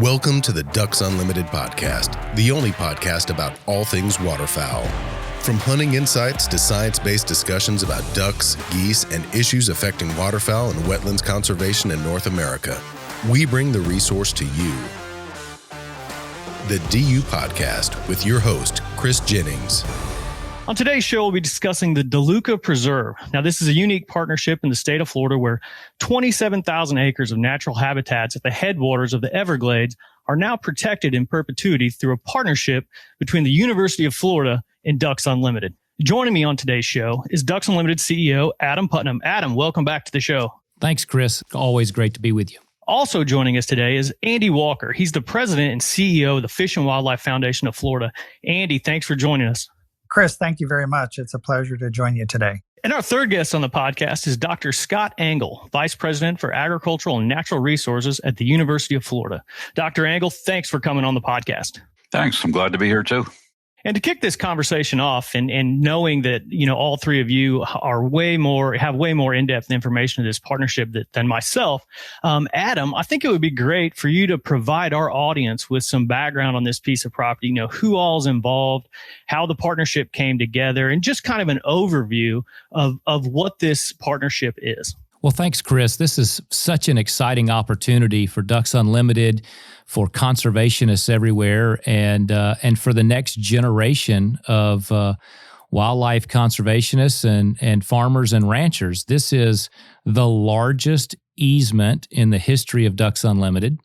Welcome to the Ducks Unlimited podcast, the only podcast about all things waterfowl. From hunting insights to science-based discussions about ducks, geese, and issues affecting waterfowl and wetlands conservation in North America, we bring the resource to you. The DU Podcast with your host, Chris Jennings. On today's show, we'll be discussing the DeLuca Preserve. Now, this is a unique partnership in the state of Florida where 27,000 acres of natural habitats at the headwaters of the Everglades are now protected in perpetuity through a partnership between the University of Florida and Ducks Unlimited. Joining me on today's show is Ducks Unlimited CEO Adam Putnam. Adam, welcome back to the show. Thanks, Chris. Always great to be with you. Also joining us today is Andy Walker. He's the president and CEO of the Fish and Wildlife Foundation of Florida. Andy, thanks for joining us. Chris, thank you very much. It's a pleasure to join you today. And our third guest on the podcast is Dr. Scott Angle, Vice President for Agricultural and Natural Resources at the University of Florida. Dr. Angle, thanks for coming on the podcast. Thanks. I'm glad to be here too. And to kick this conversation off and knowing that, all three of you have way more in-depth information of this partnership than myself, Adam, I think it would be great for you to provide our audience with some background on this piece of property, who all's involved, how the partnership came together, and just kind of an overview of what this partnership is. Well, thanks, Chris. This is such an exciting opportunity for Ducks Unlimited, for conservationists everywhere, and for the next generation of wildlife conservationists and farmers and ranchers. This is the largest easement in the history of Ducks Unlimited.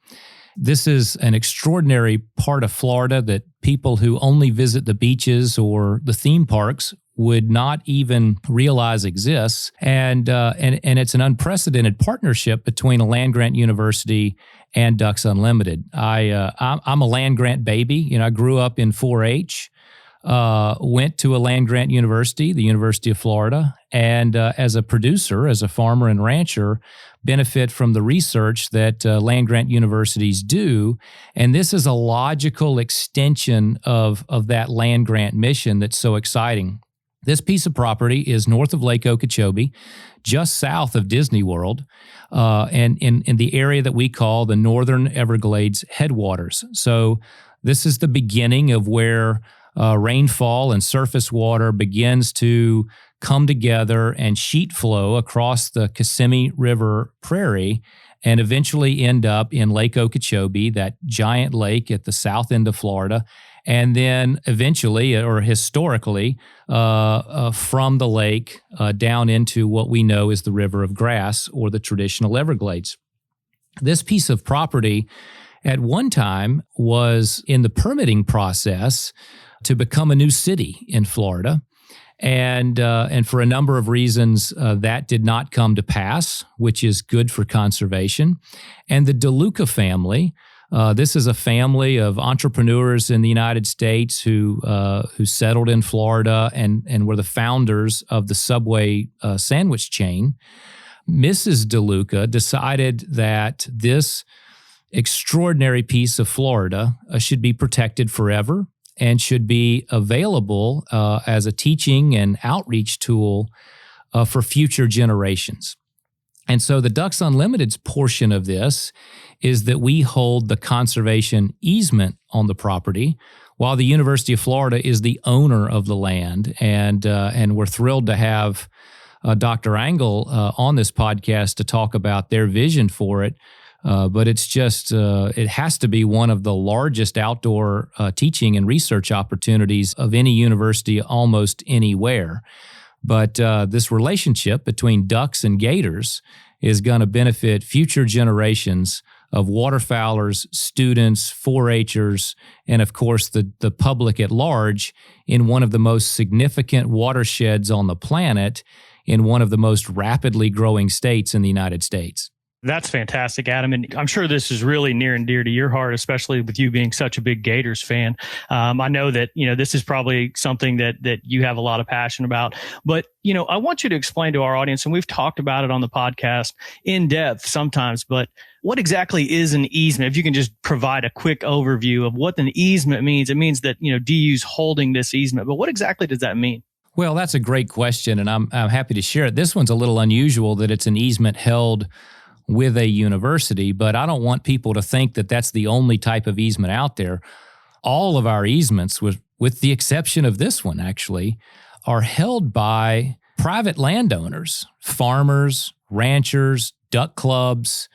This is an extraordinary part of Florida that people who only visit the beaches or the theme parks would not even realize exists. And it's an unprecedented partnership between a land-grant university and Ducks Unlimited. I'm a land-grant baby. I grew up in 4-H, went to a land-grant university, the University of Florida, and as a producer, as a farmer and rancher, benefit from the research that land-grant universities do. And this is a logical extension of that land-grant mission that's so exciting. This piece of property is north of Lake Okeechobee, just south of Disney World, and in the area that we call the Northern Everglades headwaters. So this is the beginning of where rainfall and surface water begins to come together and sheet flow across the Kissimmee River Prairie and eventually end up in Lake Okeechobee, that giant lake at the south end of Florida, and then eventually, or historically, from the lake down into what we know is the River of Grass or the traditional Everglades. This piece of property at one time was in the permitting process to become a new city in Florida. And for a number of reasons, that did not come to pass, which is good for conservation. And the DeLuca family, this is a family of entrepreneurs in the United States who settled in Florida and were the founders of the Subway sandwich chain. Mrs. DeLuca decided that this extraordinary piece of Florida should be protected forever and should be available as a teaching and outreach tool for future generations. And so the Ducks Unlimited's portion of this is that we hold the conservation easement on the property, while the University of Florida is the owner of the land. And we're thrilled to have Dr. Angle on this podcast to talk about their vision for it. But it's just, it has to be one of the largest outdoor teaching and research opportunities of any university almost anywhere. But this relationship between ducks and gators is going to benefit future generations of waterfowlers, students, 4-Hers, and of course the public at large in one of the most significant watersheds on the planet in one of the most rapidly growing states in the United States. That's fantastic, Adam. And I'm sure this is really near and dear to your heart, especially with you being such a big Gators fan. I know that, this is probably something that you have a lot of passion about. But, I want you to explain to our audience, and we've talked about it on the podcast in depth sometimes, but what exactly is an easement? If you can just provide a quick overview of what an easement means. It means that, DU's holding this easement. But what exactly does that mean? Well, that's a great question, and I'm happy to share it. This one's a little unusual that it's an easement held with a university, but I don't want people to think that that's the only type of easement out there. All of our easements, with the exception of this one actually, are held by private landowners, farmers, ranchers, duck clubs,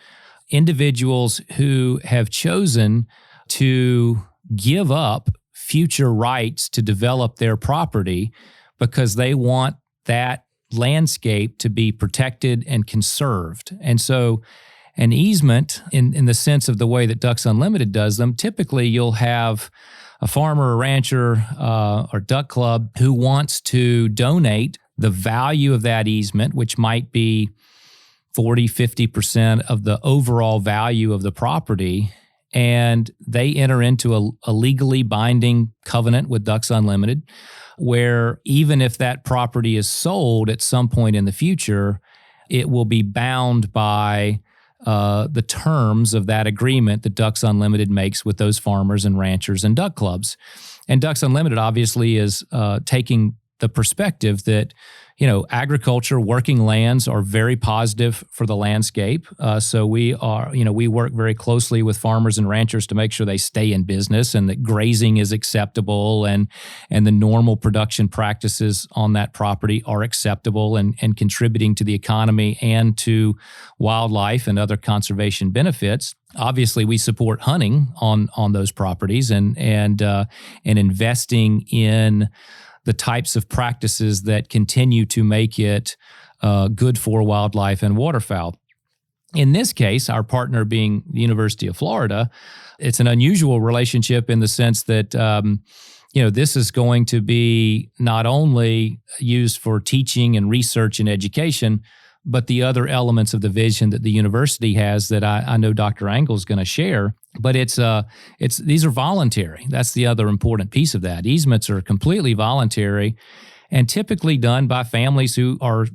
individuals who have chosen to give up future rights to develop their property because they want that landscape to be protected and conserved. And so an easement, in the sense of the way that Ducks Unlimited does them, typically you'll have a farmer, a rancher, or duck club who wants to donate the value of that easement, which might be 40, 50% of the overall value of the property, and they enter into a legally binding covenant with Ducks Unlimited, where even if that property is sold at some point in the future, it will be bound by the terms of that agreement that Ducks Unlimited makes with those farmers and ranchers and duck clubs. And Ducks Unlimited obviously is taking the perspective that, agriculture, working lands are very positive for the landscape. So we work very closely with farmers and ranchers to make sure they stay in business and that grazing is acceptable and the normal production practices on that property are acceptable and contributing to the economy and to wildlife and other conservation benefits. Obviously, we support hunting on those properties and investing in the types of practices that continue to make it good for wildlife and waterfowl. In this case, our partner being the University of Florida, it's an unusual relationship in the sense that this is going to be not only used for teaching and research and education, but the other elements of the vision that the university has that I know Dr. Angle is going to share. But these are voluntary. That's the other important piece of that. Easements are completely voluntary and typically done by families who are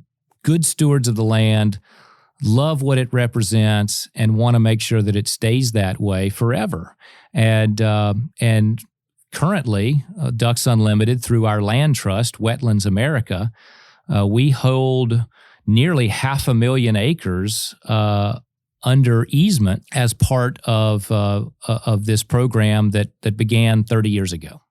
good stewards of the land, love what it represents, and want to make sure that it stays that way forever. And currently, Ducks Unlimited, through our land trust, Wetlands America, we hold nearly 500,000 acres under easement as part of this program that began 30 years ago.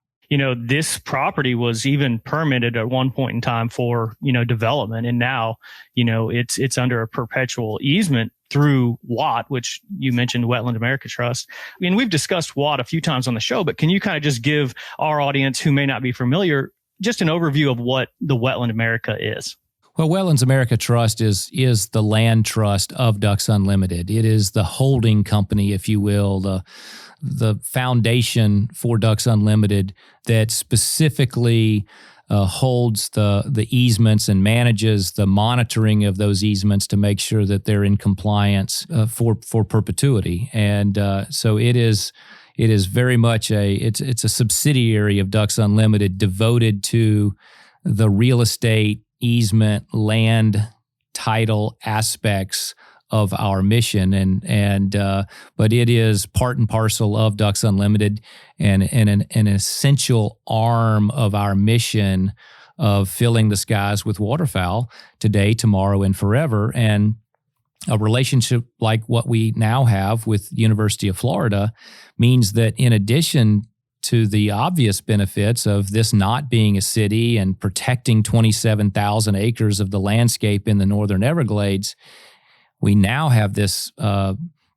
This property was even permitted at one point in time for, development. And now, it's under a perpetual easement through WAT, which you mentioned, Wetland America Trust. I mean, we've discussed WAT a few times on the show, but can you kind of just give our audience who may not be familiar just an overview of what the Wetland America is? Well, Wetlands America Trust is the land trust of Ducks Unlimited. It is the holding company, if you will, the foundation for Ducks Unlimited that specifically holds the easements and manages the monitoring of those easements to make sure that they're in compliance for perpetuity. And so it is very much it's a subsidiary of Ducks Unlimited devoted to the real estate, easement, land, title aspects of our mission, but it is part and parcel of Ducks Unlimited and an essential arm of our mission of filling the skies with waterfowl today, tomorrow, and forever. And a relationship like what we now have with University of Florida means that in addition to the obvious benefits of this not being a city and protecting 27,000 acres of the landscape in the Northern Everglades, we now have this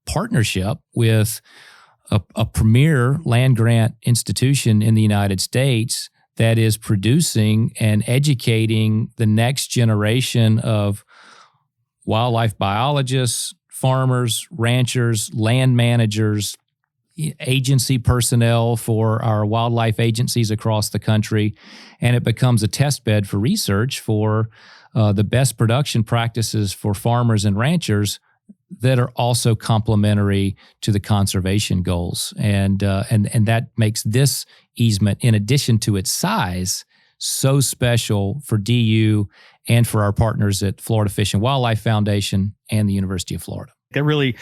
partnership with a premier land grant institution in the United States that is producing and educating the next generation of wildlife biologists, farmers, ranchers, land managers, agency personnel for our wildlife agencies across the country, and it becomes a test bed for research for the best production practices for farmers and ranchers that are also complementary to the conservation goals. And that makes this easement, in addition to its size, so special for DU and for our partners at Florida Fish and Wildlife Foundation and the University of Florida. That really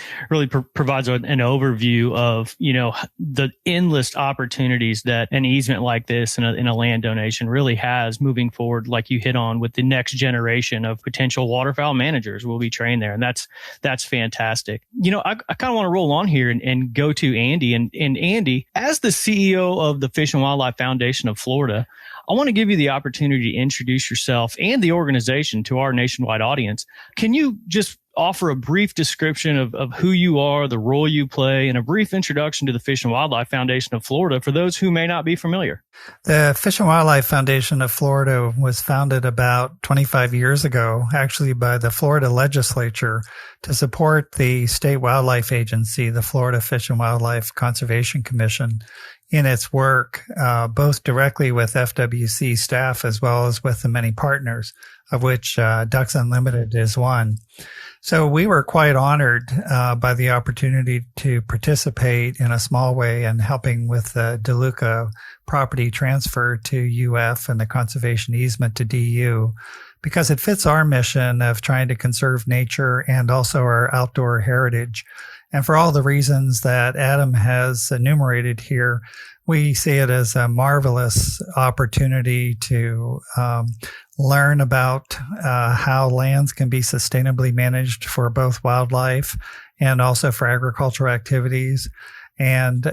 provides an overview of, the endless opportunities that an easement like this in a land donation really has moving forward, like you hit on, with the next generation of potential waterfowl managers will be trained there. And that's fantastic. I kind of want to roll on here and go to Andy. And Andy, as the CEO of the Fish and Wildlife Foundation of Florida, I want to give you the opportunity to introduce yourself and the organization to our nationwide audience. Can you just offer a brief description of who you are, the role you play, and a brief introduction to the Fish and Wildlife Foundation of Florida for those who may not be familiar? The Fish and Wildlife Foundation of Florida was founded about 25 years ago, actually by the Florida legislature, to support the state wildlife agency, the Florida Fish and Wildlife Conservation Commission, in its work, both directly with FWC staff as well as with the many partners, of which Ducks Unlimited is one. So we were quite honored by the opportunity to participate in a small way in helping with the DeLuca property transfer to UF and the conservation easement to DU, because it fits our mission of trying to conserve nature and also our outdoor heritage. And for all the reasons that Adam has enumerated here, we see it as a marvelous opportunity to learn about how lands can be sustainably managed for both wildlife and also for agricultural activities. And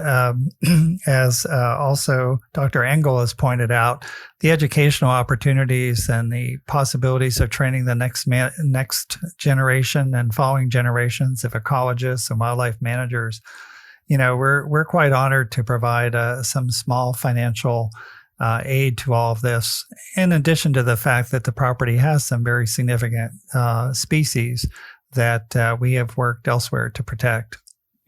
as also Dr. Engel has pointed out, the educational opportunities and the possibilities of training the next generation and following generations of ecologists and wildlife managers. We're quite honored to provide some small financial aid to all of this, in addition to the fact that the property has some very significant species that we have worked elsewhere to protect.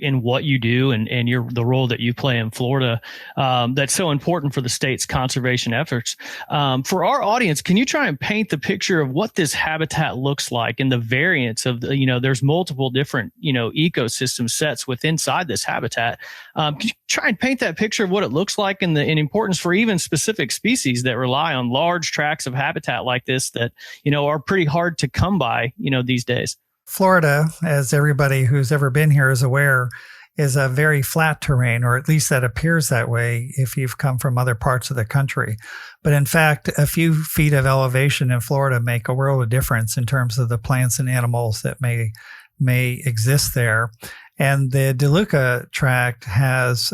In what you do and the role that you play in Florida, that's so important for the state's conservation efforts. For our audience, can you try and paint the picture of what this habitat looks like and the variance of there's multiple different, ecosystem sets inside this habitat. Can you try and paint that picture of what it looks like and the importance for even specific species that rely on large tracts of habitat like this that, are pretty hard to come by, these days? Florida, as everybody who's ever been here is aware, is a very flat terrain, or at least that appears that way if you've come from other parts of the country. But in fact, a few feet of elevation in Florida make a world of difference in terms of the plants and animals that may exist there. And the DeLuca tract has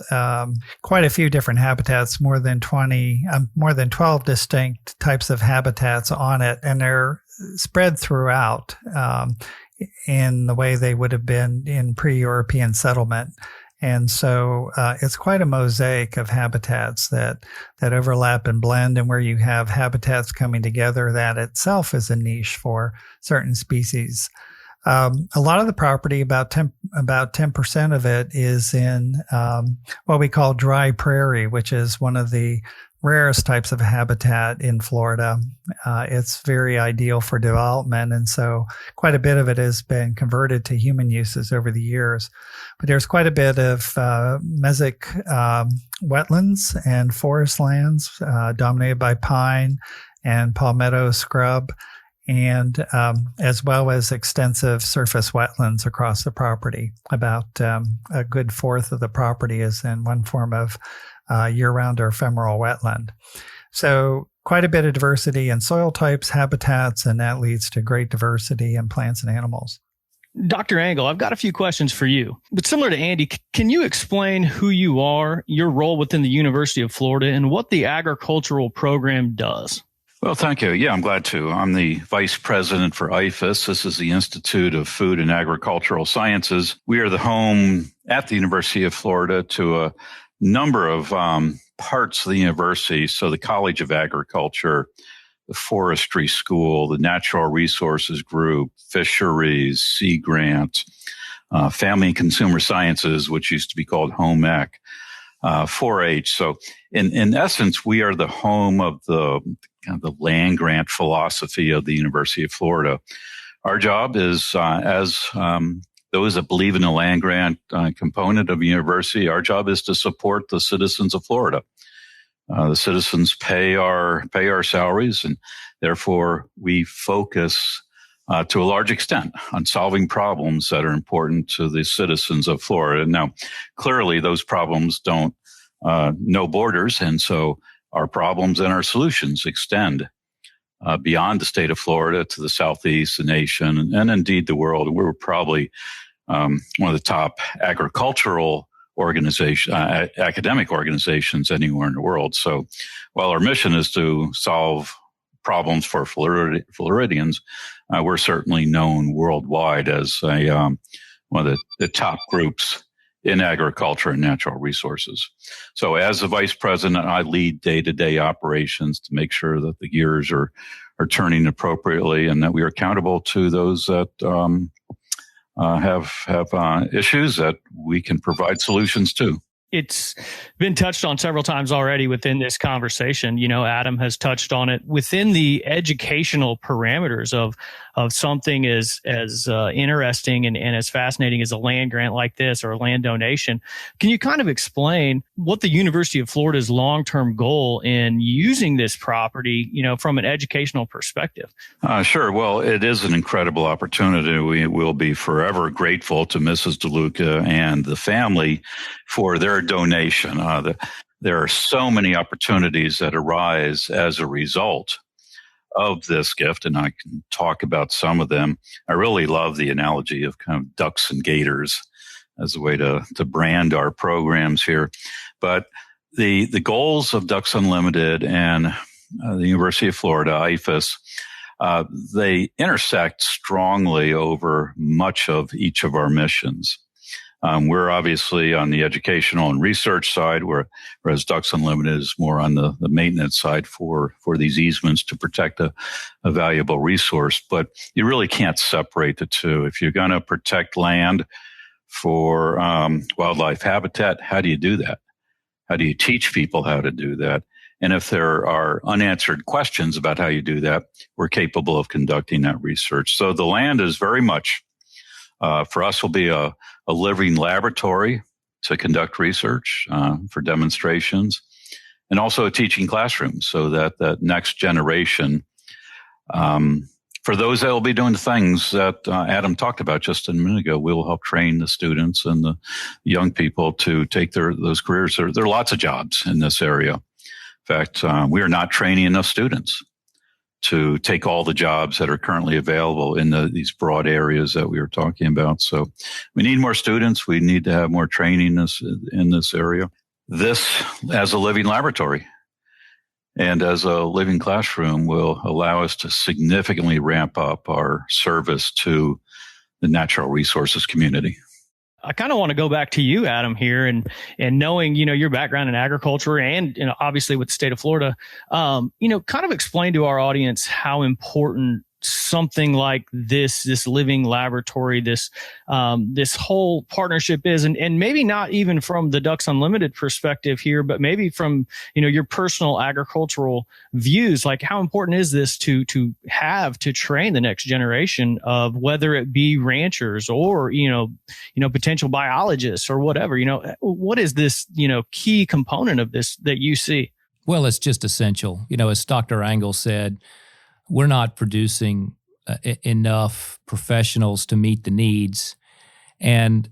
quite a few different habitats, more than 12 distinct types of habitats on it, and they're spread throughout in the way they would have been in pre-European settlement. And so it's quite a mosaic of habitats that overlap and blend, and where you have habitats coming together, that itself is a niche for certain species. A lot of the property, about 10% of it, is in what we call dry prairie, which is one of the rarest types of habitat in Florida. It's very ideal for development, and so quite a bit of it has been converted to human uses over the years. But there's quite a bit of mesic wetlands and forest lands dominated by pine and palmetto scrub, and as well as extensive surface wetlands across the property. About a good fourth of the property is in one form of year-round or ephemeral wetland. So quite a bit of diversity in soil types, habitats, and that leads to great diversity in plants and animals. Dr. Engel, I've got a few questions for you. But similar to Andy, can you explain who you are, your role within the University of Florida, and what the agricultural program does? Well, thank you. Yeah, I'm glad to. I'm the vice president for IFAS. This is the Institute of Food and Agricultural Sciences. We are the home at the University of Florida to a number of parts of the university. So the College of Agriculture, the Forestry School, the Natural Resources Group, Fisheries, Sea Grant, Family and Consumer Sciences, which used to be called Home Ec, 4-H. So in essence, we are the home of the land grant philosophy of the University of Florida. Our job is, as those that believe in the land grant component of the university, our job is to support the citizens of Florida. The citizens pay our salaries, and therefore we focus to a large extent on solving problems that are important to the citizens of Florida. Now, clearly, those problems don't know borders, and so our problems and our solutions extend beyond the state of Florida to the Southeast, the nation, and indeed the world. We're probably one of the top agricultural academic organizations anywhere in the world. So while our mission is to solve problems for Floridians, we're certainly known worldwide as one of the top groups in agriculture and natural resources. So as the vice president, I lead day-to-day operations to make sure that the gears are turning appropriately and that we are accountable to those that have issues that we can provide solutions to. It's been touched on several times already within this conversation. Adam has touched on it within the educational parameters of something as interesting and as fascinating as a land grant like this or a land donation. Can you kind of explain what the University of Florida's long-term goal in using this property, from an educational perspective? Sure. Well, it is an incredible opportunity. We will be forever grateful to Mrs. DeLuca and the family for their donation. There are so many opportunities that arise as a result of this gift, and I can talk about some of them. I really love the analogy of kind of ducks and gators as a way to brand our programs here. But the goals of Ducks Unlimited and the University of Florida, IFAS, they intersect strongly over much of each of our missions. We're obviously on the educational and research side, whereas Ducks Unlimited is more on the maintenance side for these easements to protect a valuable resource. But you really can't separate the two. If you're going to protect land for wildlife habitat, how do you do that? How do you teach people how to do that? And if there are unanswered questions about how you do that, we're capable of conducting that research. So the land is very much, for us, will be a living laboratory to conduct research for demonstrations, and also a teaching classroom so that that next generation, for those that will be doing the things that Adam talked about just a minute ago, we will help train the students and the young people to take those careers. There are lots of jobs in this area. In fact, we are not training enough students to take all the jobs that are currently available in these broad areas that we were talking about. So we need more students. We need to have more training in this area. This, as a living laboratory and as a living classroom, will allow us to significantly ramp up our service to the natural resources community. I kind of want to go back to you, Adam, here, and knowing, your background in agriculture and, obviously with the state of Florida, kind of explain to our audience how important something like this living laboratory, this whole partnership is, and maybe not even from the Ducks Unlimited perspective here, but maybe from, your personal agricultural views. Like, how important is this to train the next generation of, whether it be ranchers or, potential biologists or whatever, what is this, key component of this that you see? Well, it's just essential. As Dr. Angle said, we're not producing enough professionals to meet the needs. And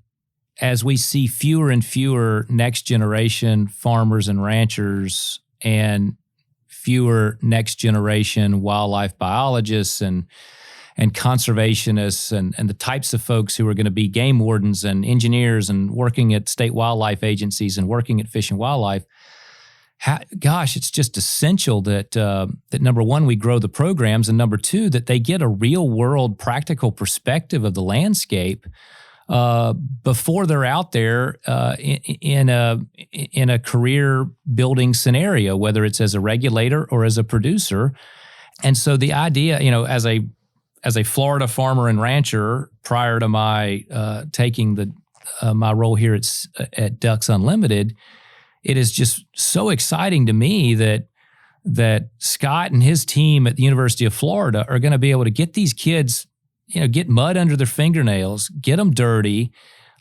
as we see fewer and fewer next generation farmers and ranchers and fewer next generation wildlife biologists and conservationists and the types of folks who are going to be game wardens and engineers and working at state wildlife agencies and working at Fish and Wildlife, it's just essential that number one, we grow the programs, and number two, that they get a real world practical perspective of the landscape before they're out there in a career building scenario, whether it's as a regulator or as a producer. And so the idea, as a Florida farmer and rancher, prior to my taking my role here at Ducks Unlimited, it is just so exciting to me that Scott and his team at the University of Florida are going to be able to get these kids, get mud under their fingernails, get them dirty,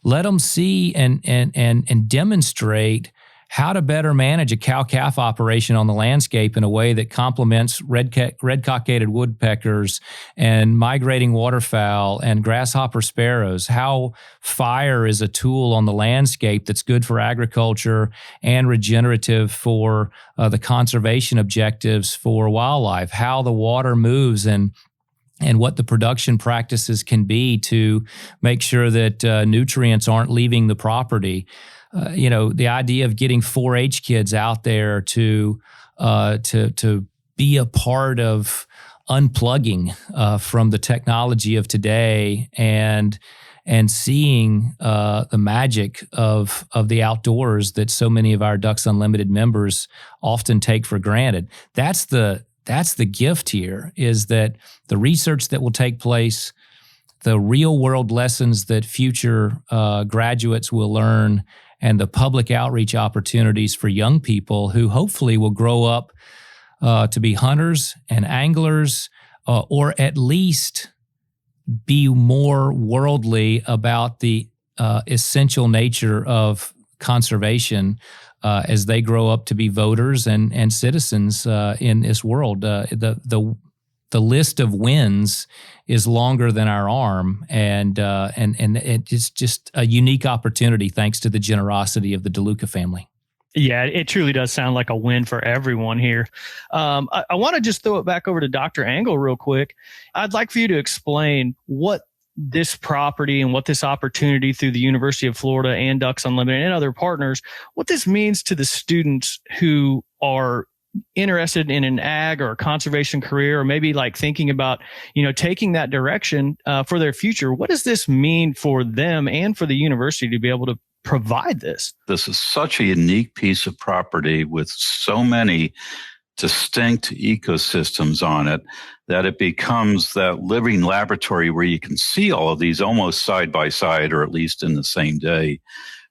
let them see and demonstrate how to better manage a cow-calf operation on the landscape in a way that complements red-cockaded woodpeckers and migrating waterfowl and grasshopper sparrows, how fire is a tool on the landscape that's good for agriculture and regenerative for the conservation objectives for wildlife, how the water moves and what the production practices can be to make sure that nutrients aren't leaving the property. The idea of getting 4-H kids out there to be a part of unplugging from the technology of today and seeing the magic of the outdoors that so many of our Ducks Unlimited members often take for granted. That's the gift here, is that the research that will take place, the real world lessons that future graduates will learn, and the public outreach opportunities for young people who hopefully will grow up to be hunters and anglers, or at least be more worldly about the essential nature of conservation as they grow up to be voters and citizens in this world. The list of wins is longer than our arm, and it's just a unique opportunity thanks to the generosity of the DeLuca family. Yeah, it truly does sound like a win for everyone here. I want to just throw it back over to Dr. Angle real quick. I'd like for you to explain what this property and what this opportunity through the University of Florida and Ducks Unlimited and other partners, what this means to the students who are interested in an ag or a conservation career, or maybe like thinking about, taking that direction for their future. What does this mean for them and for the university to be able to provide this? This is such a unique piece of property with so many distinct ecosystems on it that it becomes that living laboratory where you can see all of these almost side by side, or at least in the same day,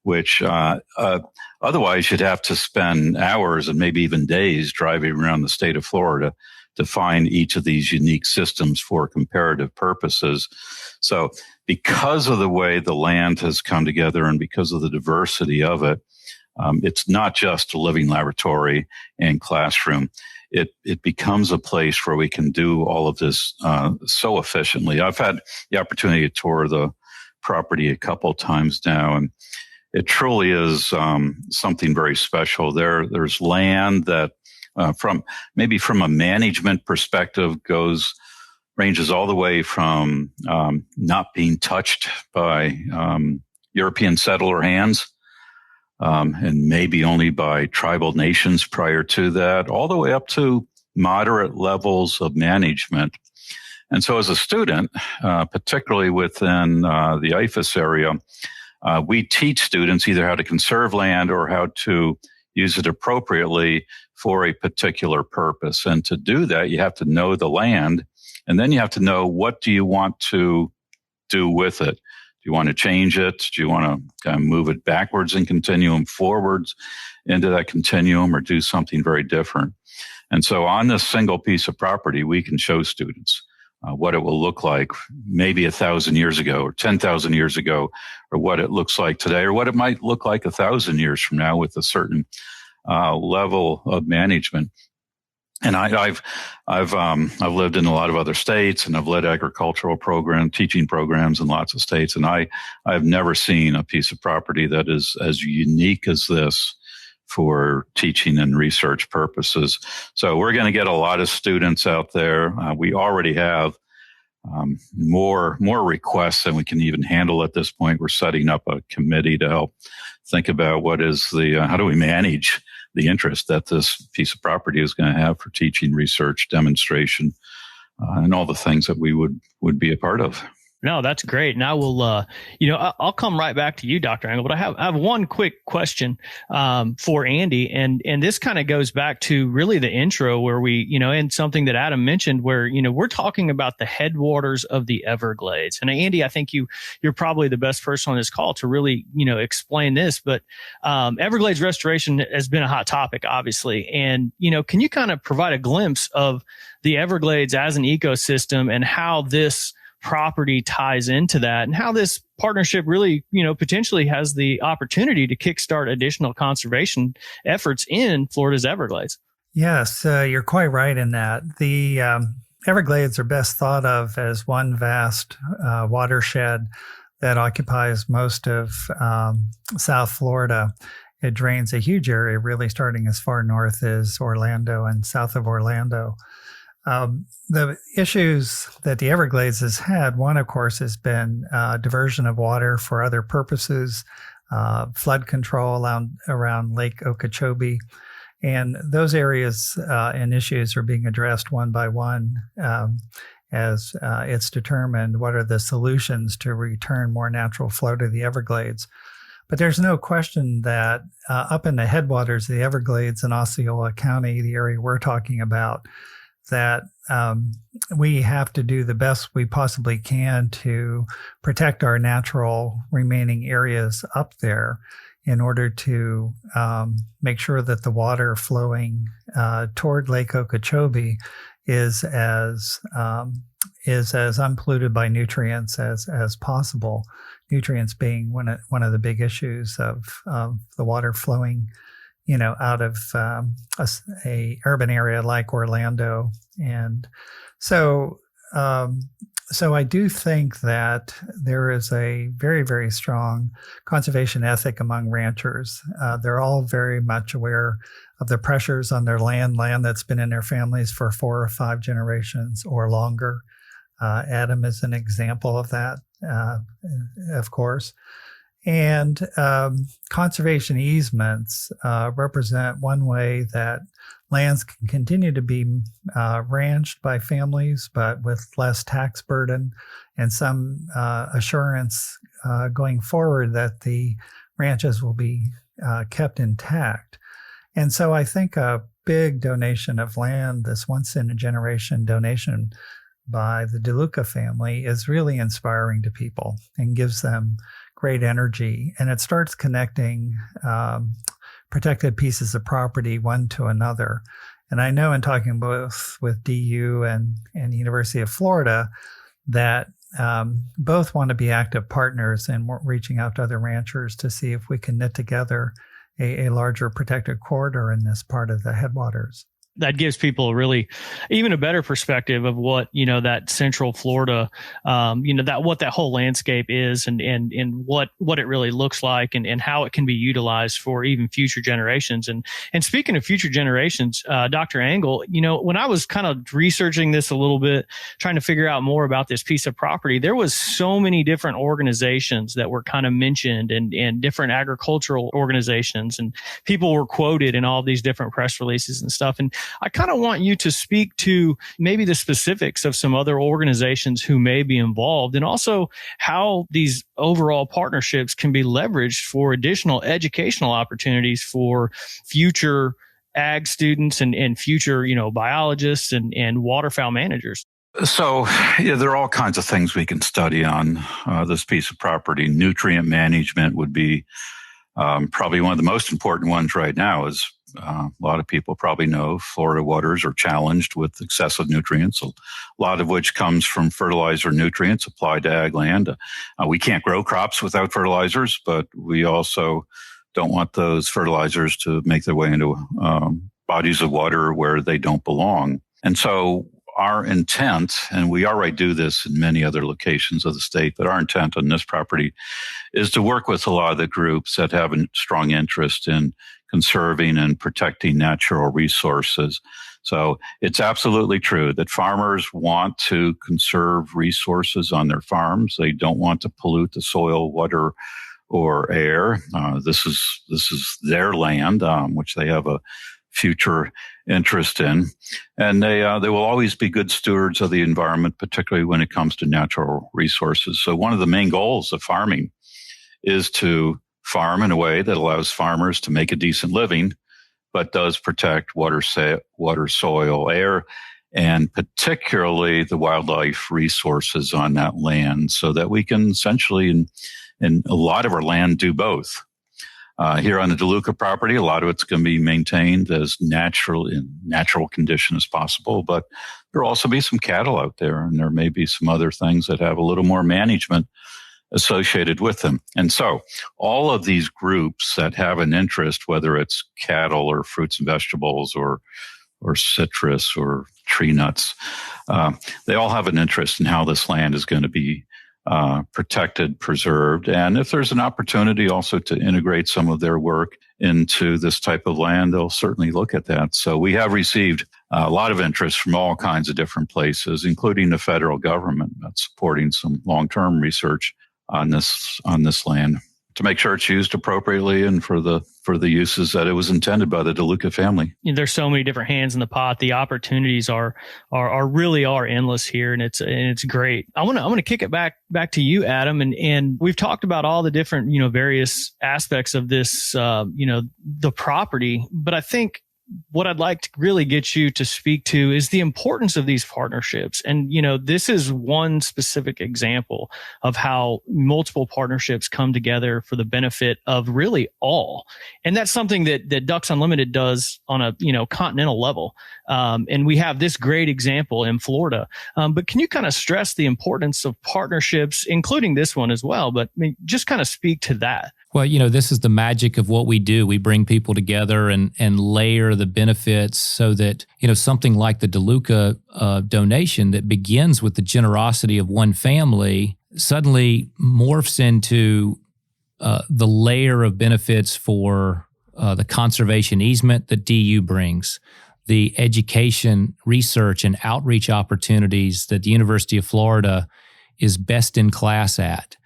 which otherwise you'd have to spend hours and maybe even days driving around the state of Florida to find each of these unique systems for comparative purposes. So because of the way the land has come together and because of the diversity of it, it's not just a living laboratory and classroom. It becomes a place where we can do all of this so efficiently. I've had the opportunity to tour the property a couple times now, and it truly is something very special. There's land that from a management perspective ranges all the way from not being touched by European settler hands, and maybe only by tribal nations prior to that, all the way up to moderate levels of management. And so as a student, particularly within the IFAS area, we teach students either how to conserve land or how to use it appropriately for a particular purpose. And to do that, you have to know the land, and then you have to know, what do you want to do with it? Do you want to change it? Do you want to kind of move it backwards and continuum forwards into that continuum, or do something very different? And so on this single piece of property, we can show students what it will look like maybe 1,000 years ago or 10,000 years ago, or what it looks like today, or what it might look like 1,000 years from now with a certain level of management. And I've lived in a lot of other states, and I've led agricultural teaching programs in lots of states. And I've never seen a piece of property that is as unique as this for teaching and research purposes. So we're going to get a lot of students out there. We already have more requests than we can even handle at this point. We're setting up a committee to help think about what is how do we manage the interest that this piece of property is going to have for teaching, research, demonstration, and all the things that we would be a part of. No, that's great. And I will, I'll come right back to you, Dr. Angle, but I have one quick question for Andy. And this kind of goes back to really the intro where we, and something that Adam mentioned where, we're talking about the headwaters of the Everglades. And Andy, I think you're probably the best person on this call to really, explain this. But Everglades restoration has been a hot topic, obviously. And, can you kind of provide a glimpse of the Everglades as an ecosystem and how this property ties into that and how this partnership really, potentially has the opportunity to kickstart additional conservation efforts in Florida's Everglades. Yes, you're quite right in that. The Everglades are best thought of as one vast watershed that occupies most of South Florida. It drains a huge area, really starting as far north as Orlando and south of Orlando. The issues that the Everglades has had, one, of course, has been diversion of water for other purposes, flood control around Lake Okeechobee. And those areas and issues are being addressed one by one as it's determined what are the solutions to return more natural flow to the Everglades. But there's no question that up in the headwaters of the Everglades in Osceola County, the area we're talking about, that we have to do the best we possibly can to protect our natural remaining areas up there in order to make sure that the water flowing toward Lake Okeechobee is as unpolluted by nutrients as possible. Nutrients being one of the big issues of the water flowing, out of a urban area like Orlando, and so I do think that there is a very, very strong conservation ethic among ranchers. They're all very much aware of the pressures on their land that's been in their families for 4 or 5 generations or longer. Adam is an example of that, of course. And conservation easements represent one way that lands can continue to be ranched by families, but with less tax burden and some assurance going forward that the ranches will be kept intact. And so I think a big donation of land, this once-in-a-generation donation by the DeLuca family, is really inspiring to people and gives them great energy. And it starts connecting protected pieces of property one to another. And I know in talking both with DU and the University of Florida that both want to be active partners in reaching out to other ranchers to see if we can knit together a larger protected corridor in this part of the headwaters. That gives people really even a better perspective of what, that Central Florida, what that whole landscape is and what it really looks like and how it can be utilized for even future generations. And speaking of future generations, Dr. Engel, when I was kind of researching this a little bit, trying to figure out more about this piece of property, there was so many different organizations that were kind of mentioned and different agricultural organizations, and people were quoted in all these different press releases and stuff. And I kind of want you to speak to maybe the specifics of some other organizations who may be involved, and also how these overall partnerships can be leveraged for additional educational opportunities for future ag students and future, biologists and waterfowl managers. So there are all kinds of things we can study on this piece of property. Nutrient management would be probably one of the most important ones right now. Is a lot of people probably know Florida waters are challenged with excessive nutrients, a lot of which comes from fertilizer nutrients applied to ag land. We can't grow crops without fertilizers, but we also don't want those fertilizers to make their way into bodies of water where they don't belong. And so our intent, and we already do this in many other locations of the state, but our intent on this property is to work with a lot of the groups that have a strong interest in conserving and protecting natural resources. So it's absolutely true that farmers want to conserve resources on their farms. They don't want to pollute the soil, water, or air. This is their land, which they have a future interest in, and they will always be good stewards of the environment, particularly when it comes to natural resources. So one of the main goals of farming is to farm in a way that allows farmers to make a decent living, but does protect water, soil, air, and particularly the wildlife resources on that land, so that we can essentially, in a lot of our land, do both. Here on the DeLuca property, a lot of it's going to be maintained as in natural condition as possible, but There'll also be some cattle out there, and there may be some other things that have a little more management associated with them. And so all of these groups that have an interest, whether it's cattle or fruits and vegetables or citrus or tree nuts, they all have an interest in how this land is going to be protected, preserved. And if there's an opportunity also to integrate some of their work into this type of land, they'll certainly look at that. So we have received a lot of interest from all kinds of different places, including the federal government that's supporting some long-term research on this land to make sure it's used appropriately and for the uses that it was intended by the DeLuca family. There's so many different hands in the pot. The opportunities are really endless here, and it's great. I want to kick it back to you, Adam, and we've talked about all the different various aspects of this the property, but I think what I'd like to really get you to speak to is the importance of these partnerships. And, this is one specific example of how multiple partnerships come together for the benefit of really all. And that's something that Ducks Unlimited does on a, continental level. And we have this great example in Florida. But can you kind of stress the importance of partnerships, including this one as well, but just kind of speak to that? Well, this is the magic of what we do. We bring people together and layer the benefits so that, something like the DeLuca donation that begins with the generosity of one family suddenly morphs into the layer of benefits for the conservation easement that DU brings, the education, research, and outreach opportunities that the University of Florida is best in class at.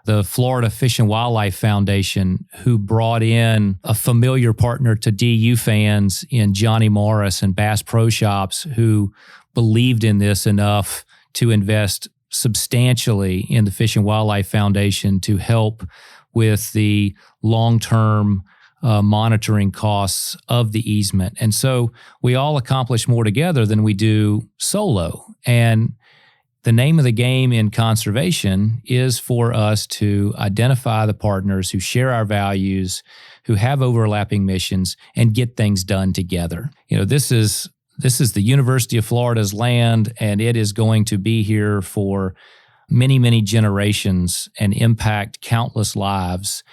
The Florida Fish and Wildlife Foundation, who brought in a familiar partner to DU fans in Johnny Morris and Bass Pro Shops, who believed in this enough to invest substantially in the Fish and Wildlife Foundation to help with the long-term monitoring costs of the easement. And so we all accomplish more together than we do solo. And the name of the game in conservation is for us to identify the partners who share our values, who have overlapping missions, and get things done together. This is the University of Florida's land, and it is going to be here for many, many generations and impact countless lives.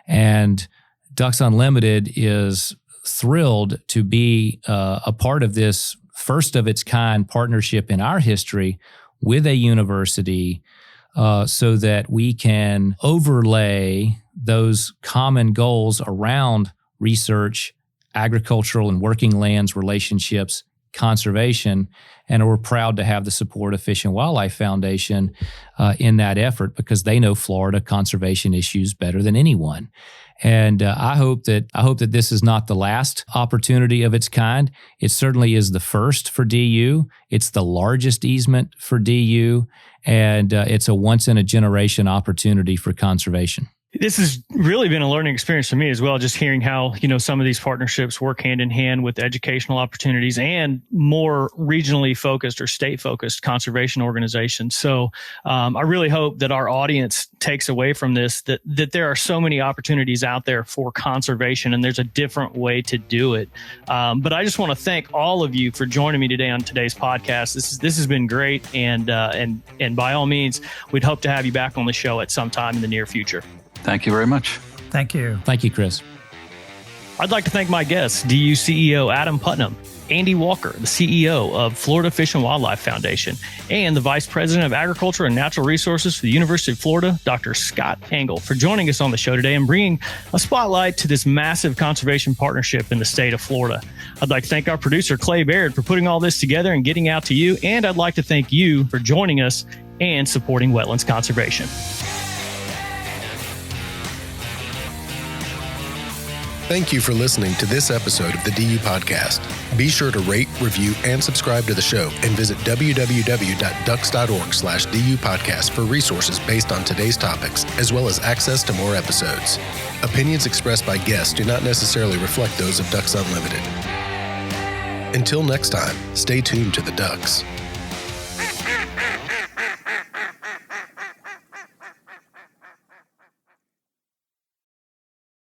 And Ducks Unlimited is thrilled to be a part of this first of its kind partnership in our history with a university so that we can overlay those common goals around research, agricultural and working lands relationships, conservation, and we're proud to have the support of Fish and Wildlife Foundation in that effort because they know Florida conservation issues better than anyone. And I hope that this is not the last opportunity of its kind. It certainly is the first for DU. It's the largest easement for DU, and it's a once-in-a-generation opportunity for conservation. This has really been a learning experience for me as well, just hearing how, some of these partnerships work hand in hand with educational opportunities and more regionally focused or state focused conservation organizations. So I really hope that our audience takes away from this that there are so many opportunities out there for conservation and there's a different way to do it. But I just want to thank all of you for joining me today on today's podcast. This has been great. And by all means, we'd hope to have you back on the show at some time in the near future. Thank you very much. Thank you. Thank you, Chris. I'd like to thank my guests, DU CEO Adam Putnam, Andy Walker, the CEO of Florida Fish and Wildlife Foundation, and the Vice President of Agriculture and Natural Resources for the University of Florida, Dr. Scott Engel, for joining us on the show today and bringing a spotlight to this massive conservation partnership in the state of Florida. I'd like to thank our producer, Clay Baird, for putting all this together and getting out to you, and I'd like to thank you for joining us and supporting wetlands conservation. Thank you for listening to this episode of the DU Podcast. Be sure to rate, review, and subscribe to the show and visit www.ducks.org/DU Podcast for resources based on today's topics, as well as access to more episodes. Opinions expressed by guests do not necessarily reflect those of Ducks Unlimited. Until next time, stay tuned to the Ducks.